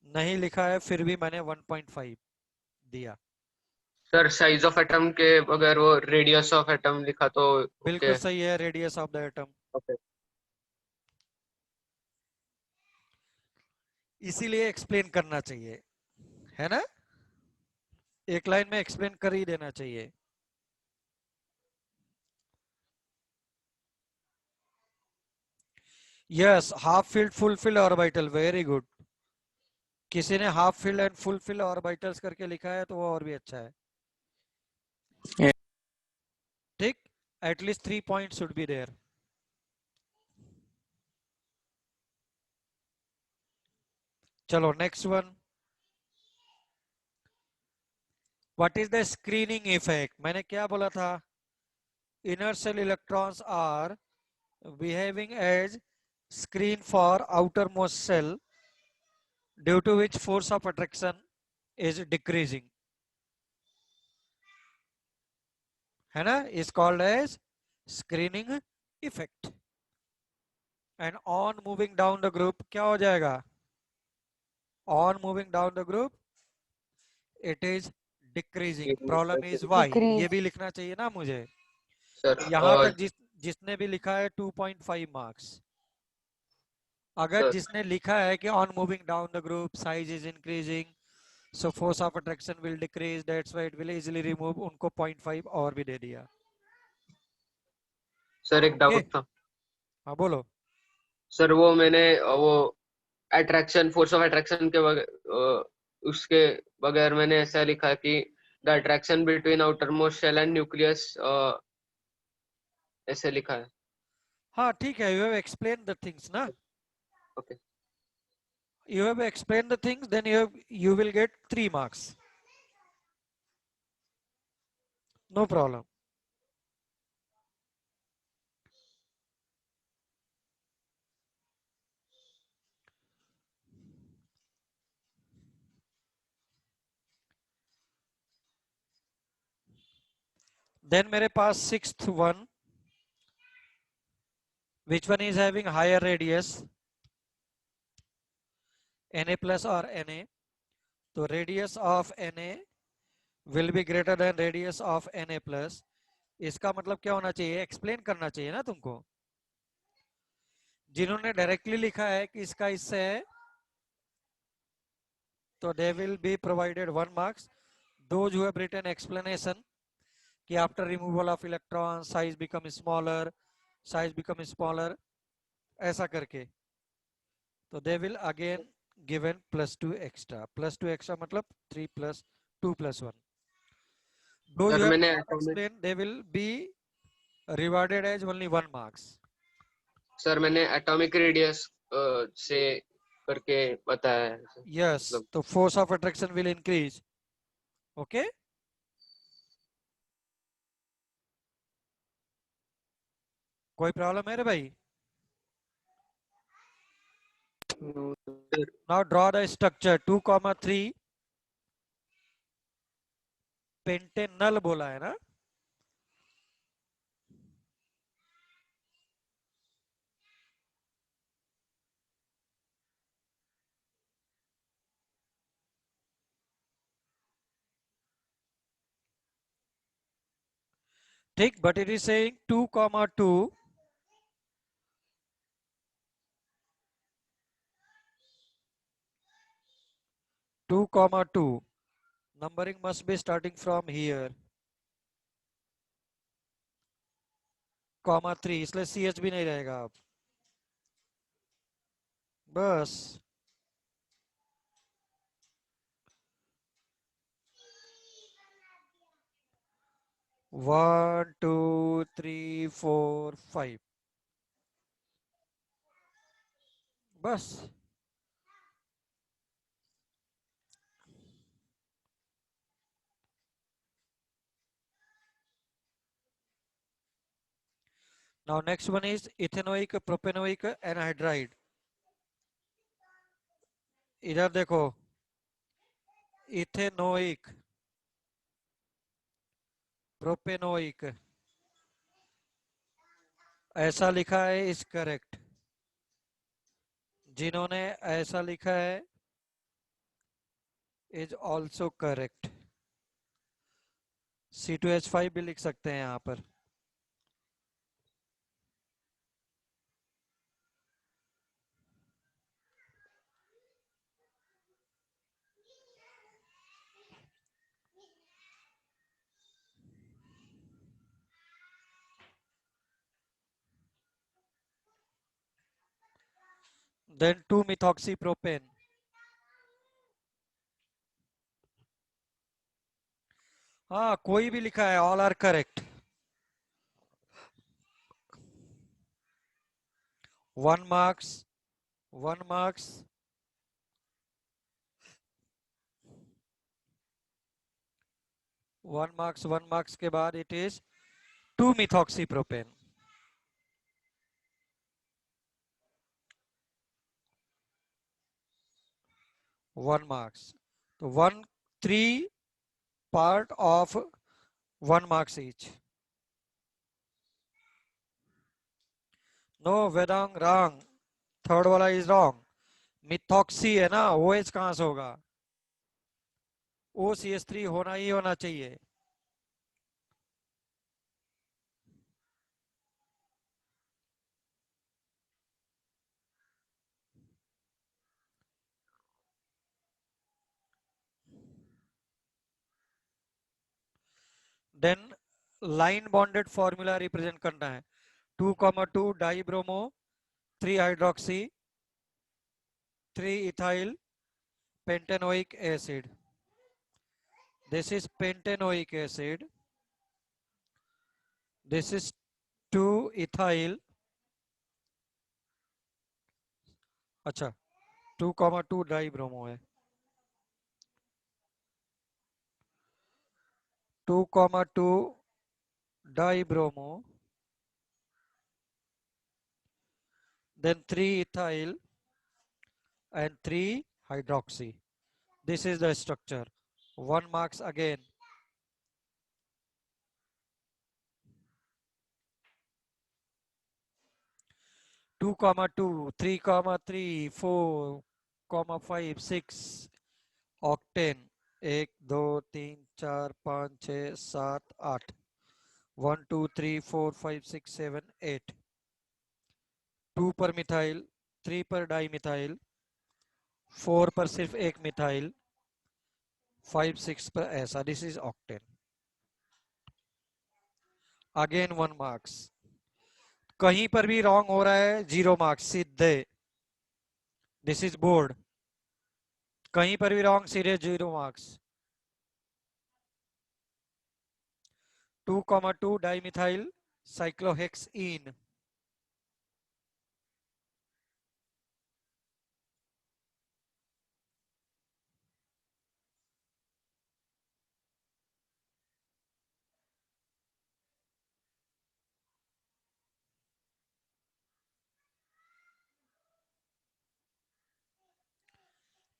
नहीं लिखा है फिर भी मैंने 1.5 दिया. सर साइज ऑफ एटम के बगैर वो रेडियस ऑफ एटम लिखा तो बिल्कुल okay. सही है, radius of the atom. Okay. इसीलिए एक्सप्लेन करना चाहिए, है ना? एक लाइन में एक्सप्लेन कर ही देना चाहिए. Yes, half field full filled orbital, very good. किसी ने half field and full field orbitals करके लिखा है तो वो और भी अच्छा है. Yeah. ठीक, at least 3 points should be there. चलो next one. What is the screening effect? मैंने क्या बोला था? Inner shell electrons are behaving as screen for outermost shell due to which force of attraction is decreasing, है ना? is called as screening effect. and on moving down the group क्या हो जाएगा? on moving down the group it is decreasing. problem is why. ये भी लिखना चाहिए ना मुझे. सर यहाँ तक जिसने भी लिखा है 2.5 मार्क्स. अगर जिसने लिखा है कि on moving down the group size is increasing so force of attraction will decrease, that's why it will easily remove, उनको 0.5 और भी दे दिया. सर एक डाउट था. हाँ बोलो. सर वो मैंने वो अट्रैक्शन, फोर्स ऑफ अट्रैक्शन के बगैर उसके बगैर मैंने ऐसा लिखा कि the attraction between outermost shell and nucleus, ऐसे लिखा है. हाँ ठीक है, you have explained the things ना. Okay. You have explained the things, then you will get 3 marks. No problem. Then मेरे पास 6th one, which one is having higher radius, Na plus or Na. तो radius of Na will be greater than radius of Na plus. इसका मतलब क्या होना चाहिए? Explain करना चाहिए ना तुमको. जिन्होंने डायरेक्टली लिखा है कि इसका इससे है तो they will be provided 1 marks. Those who have written explanation कि after removal of electron size become smaller, ऐसा करके, तो they will again given +2 extra. +2 extra मतलब 3 + 2 + 1. Though सर you have मैंने not atomic explained, they will be rewarded as only 1 marks. Sir मैंने atomic radius से करके बताया है सर, Yes, मतलब the force of attraction will increase. Okay. कोई problem है रे भाई? Now draw the structure 2,3 Pantanal बोला है ना? ठीक, but it is saying 2,2 2,2 numbering must be starting from here, (3) इसलिए CH भी नहीं रहेगा अब, बस 1 2 3 4 5 बस. Now next one is ethanoic propanoic anhydride. इधर देखो, इथेनोइक प्रोपेनोइक ऐसा लिखा है इज करेक्ट. जिन्होंने ऐसा लिखा है इज ऑल्सो करेक्ट. C2H5 भी लिख सकते हैं यहाँ पर. Then 2-methoxypropane. हाँ, कोई भी लिखा है, all are correct. 1 marks 1 marks 1 marks के बाद it is 2-methoxypropane. One marks. तो 1 3 part of 1 marks each. No, Vedang wrong. Third वाला इज रॉन्ग. मिथॉक्सी है ना, OH कहां से होगा? OCH3 होना ही होना चाहिए. Then line bonded formula represent करना है. 2,2 dibromo 3 hydroxy 3 ethyl pentanoic acid. This is pentanoic acid. This is 2 ethyl. अच्छा, 2,2 डाइब्रोमो है. 2,2 dibromo, then 3 ethyl and 3 hydroxy. This is the structure. 1 marks again. Two comma 2, 3 comma 3, 4 comma 5, 6 octane. 1 2 3 4 5 6 7 8. 1 2 3 4 5 6 7 8. 2 पर methyl, 3 पर dimethyl, 4 पर सिर्फ एक methyl, 5 6 पर ऐसा. This is octane. Again 1 marks. कहीं पर भी रॉन्ग हो रहा है 0 मार्क्स सीधे. This is board. कहीं पर भी रॉन्ग, सीधे 0 marks. 2,2 dimethyl cyclohexene.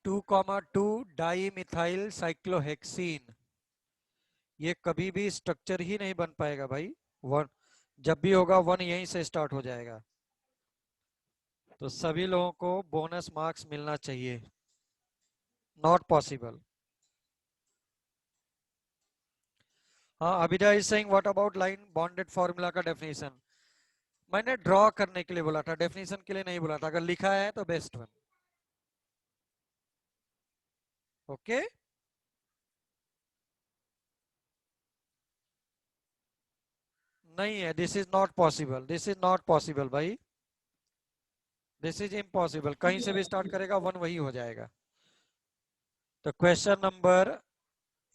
Two comma two dimethyl cyclohexene. ये कभी भी स्ट्रक्चर ही नहीं बन पाएगा भाई। वन जब भी होगा 1 यहीं से स्टार्ट हो जाएगा। तो सभी लोगों को बोनस मार्क्स मिलना चाहिए। Not possible. हाँ, Abhida is saying what about line bonded formula का डेफिनेशन। मैंने ड्रॉ करने के लिए बोला था, डेफिनेशन के लिए नहीं बोला था। अगर लिखा है तो बेस्ट वन। ओके, नहीं है। This is not possible, this is not possible भाई, दिस इज इम्पॉसिबल। कहीं से भी स्टार्ट करेगा 1 वही हो जाएगा। तो क्वेश्चन नंबर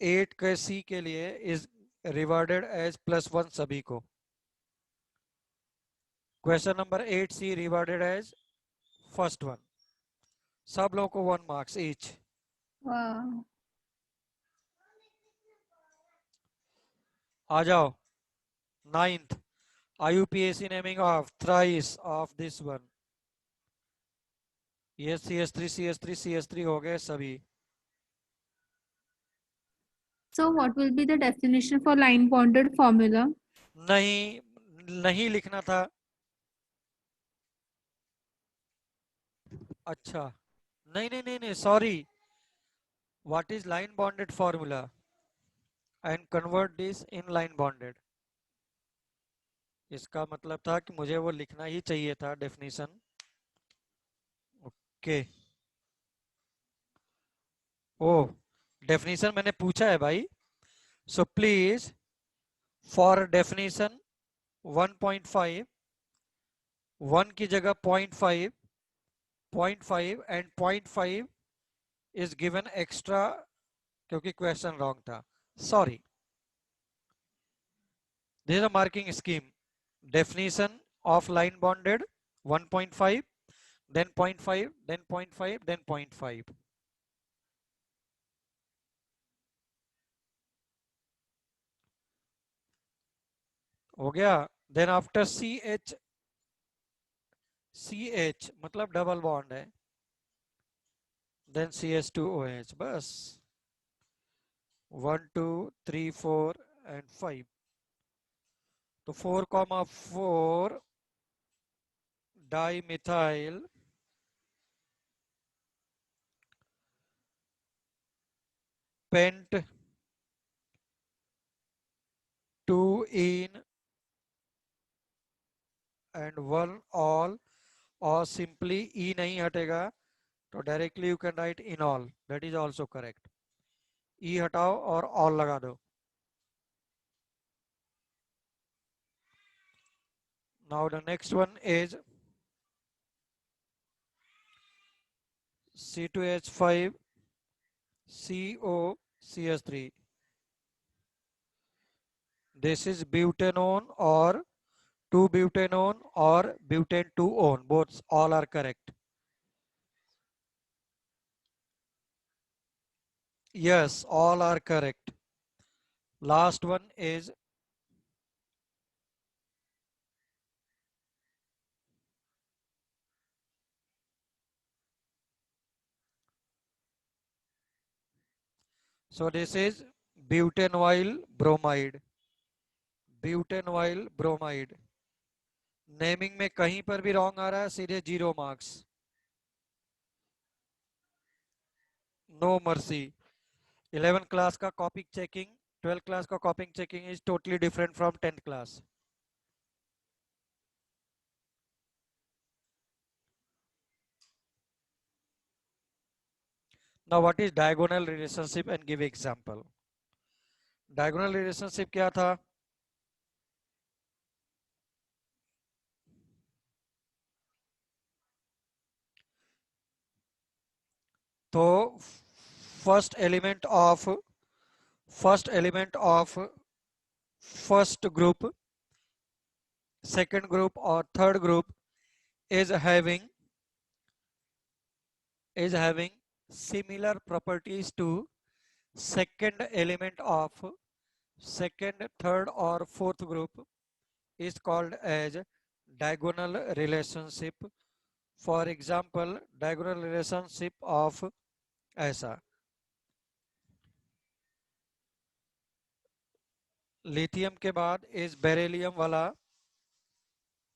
8 के सी के लिए इज रिवार्डेड एज +1 सभी को। क्वेश्चन नंबर 8 सी रिवार्डेड एज फर्स्ट वन। सब लोगों को 1 मार्क्स ईच। Wow. आ जाओ। 9th IUPAC naming of thrice of this one। ये CS3 CS3 CS3 हो गए सभी। So what will be the definition for line bonded formula? नहीं लिखना था। अच्छा, नहीं, sorry. What is line bonded formula and convert this in line bonded. इसका मतलब था कि मुझे वो लिखना ही चाहिए था डेफिनेशन। ओके, ओ डेफिनेशन मैंने पूछा है भाई। सो प्लीज फॉर डेफिनेशन 1.5, 1 की जगह 0.5, 0.5 एंड 0.5 इज गिवन एक्स्ट्रा क्योंकि क्वेश्चन रॉन्ग था। Sorry, this is a marking scheme. Definition of line bonded 1.5, then 0.5, then 0.5, then 0.5. हो गया। Then after CH मतलब डबल बॉन्ड है, then CH2OH। बस 1 2 3 4 and 5। तो 4,4 dimethyl pent 2 en and 1 all, और simply e नहीं हटेगा तो directly you can write en ol, that is also correct. E हटाओ और ऑल लगा दो। Now the next one is C2H5 COCH3। This is butanone और 2-butanone or butane-2-one, both all are correct। Yes, all are correct। Last one is so this is butanoyl bromide। Butanoyl bromide. Naming में कहीं पर भी wrong आ रहा है, सीधे 0 marks. No mercy. 11th class का copy checking, 12th class का copying checking is totally different from 10th class. Now what is diagonal relationship and give example। Diagonal relationship क्या था? तो first element of first group, second group or third group is having similar properties to second element of second, third or fourth group is called as diagonal relationship. For example, diagonal relationship of ऐसा lithium के बाद is beryllium वाला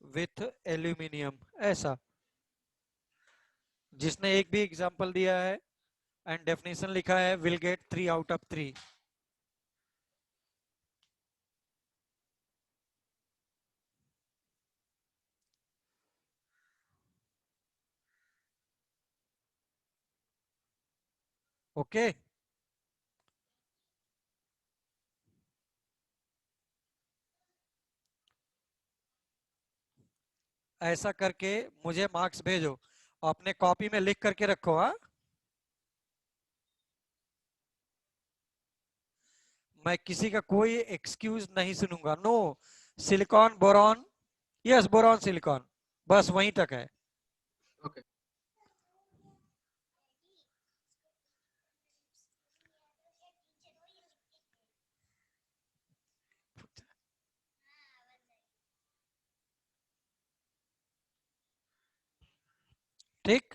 with aluminium, ऐसा। जिसने एक भी example दिया है एंड डेफिनेशन लिखा है will get 3 out of 3। Okay, ऐसा करके मुझे मार्क्स भेजो, अपने कॉपी में लिख करके रखो। हाँ, मैं किसी का कोई एक्सक्यूज नहीं सुनूंगा। No silicon boron, yes boron silicon, बस वहीं तक है। ओके ठीक,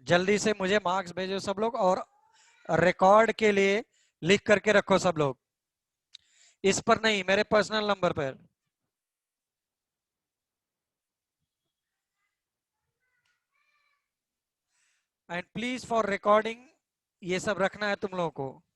जल्दी से मुझे मार्क्स भेजो सब लोग, और रिकॉर्ड के लिए लिख करके रखो सब लोग, इस पर नहीं, मेरे पर्सनल नंबर पर। एंड प्लीज फॉर रिकॉर्डिंग ये सब रखना है तुम लोगों को।